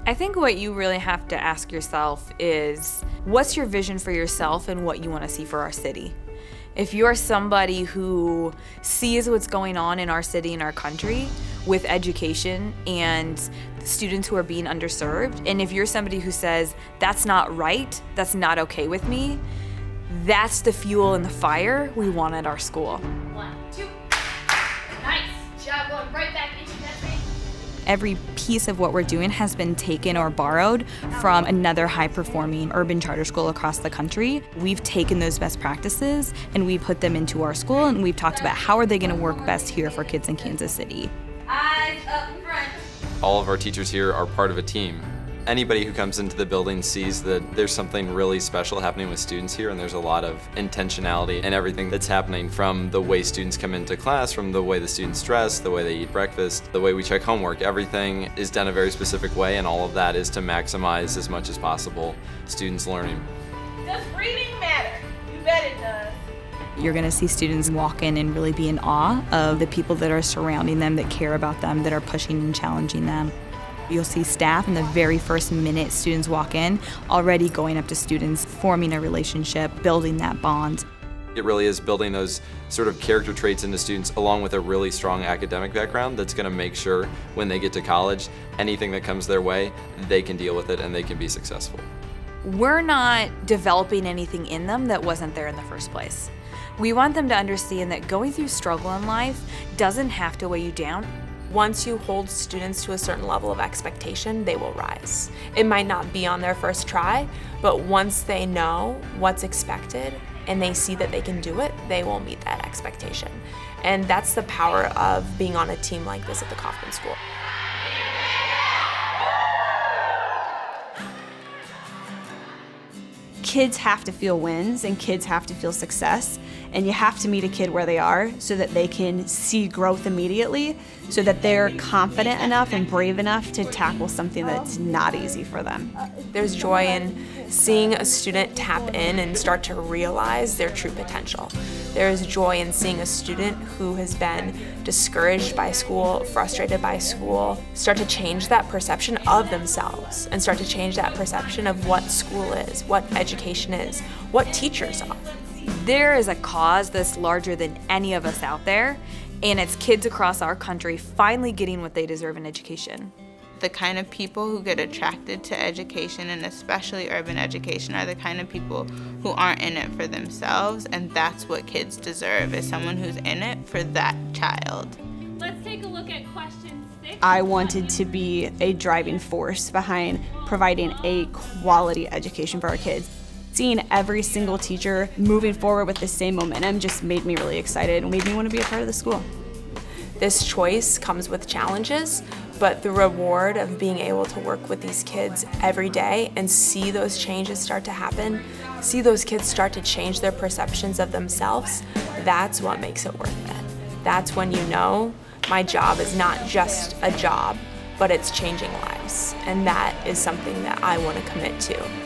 I think what you really have to ask yourself is, what's your vision for yourself and what you want to see for our city? If you're somebody who sees what's going on in our city and our country with education and students who are being underserved, and if you're somebody who says, that's not right, that's not okay with me, that's the fuel and the fire we want at our school. 1, 2. Nice job, going right back into that thing. Every piece of what we're doing has been taken or borrowed from another high-performing urban charter school across the country. We've taken those best practices and we put them into our school, and we've talked about how are they going to work best here for kids in Kansas City. Eyes up front. All of our teachers here are part of a team. Anybody who comes into the building sees that there's something really special happening with students here, and there's a lot of intentionality in everything that's happening, from the way students come into class, from the way the students dress, the way they eat breakfast, the way we check homework. Everything is done a very specific way, and all of that is to maximize as much as possible students' learning. Does reading matter? You bet it does. You're going to see students walk in and really be in awe of the people that are surrounding them, that care about them, that are pushing and challenging them. You'll see staff in the very first minute students walk in, already going up to students, forming a relationship, building that bond. It really is building those sort of character traits into students, along with a really strong academic background, that's going to make sure when they get to college, anything that comes their way, they can deal with it and they can be successful. We're not developing anything in them that wasn't there in the first place. We want them to understand that going through struggle in life doesn't have to weigh you down. Once you hold students to a certain level of expectation, they will rise. It might not be on their first try, but once they know what's expected and they see that they can do it, they will meet that expectation. And that's the power of being on a team like this at the Kauffman School. Kids have to feel wins and kids have to feel success, and you have to meet a kid where they are so that they can see growth immediately, so that they're confident enough and brave enough to tackle something that's not easy for them. There's joy in seeing a student tap in and start to realize their true potential. There's joy in seeing a student who has been discouraged by school, frustrated by school, start to change that perception of themselves and start to change that perception of what school is, what education is, what teachers are. There is a cause that's larger than any of us out there, and it's kids across our country finally getting what they deserve in education. The kind of people who get attracted to education, and especially urban education, are the kind of people who aren't in it for themselves, and that's what kids deserve, is someone who's in it for that child. Let's take a look at question 6. I wanted to be a driving force behind providing a quality education for our kids. Seeing every single teacher moving forward with the same momentum just made me really excited and made me want to be a part of the school. This choice comes with challenges, but the reward of being able to work with these kids every day and see those changes start to happen, see those kids start to change their perceptions of themselves, that's what makes it worth it. That's when you know my job is not just a job, but it's changing lives. And that is something that I want to commit to.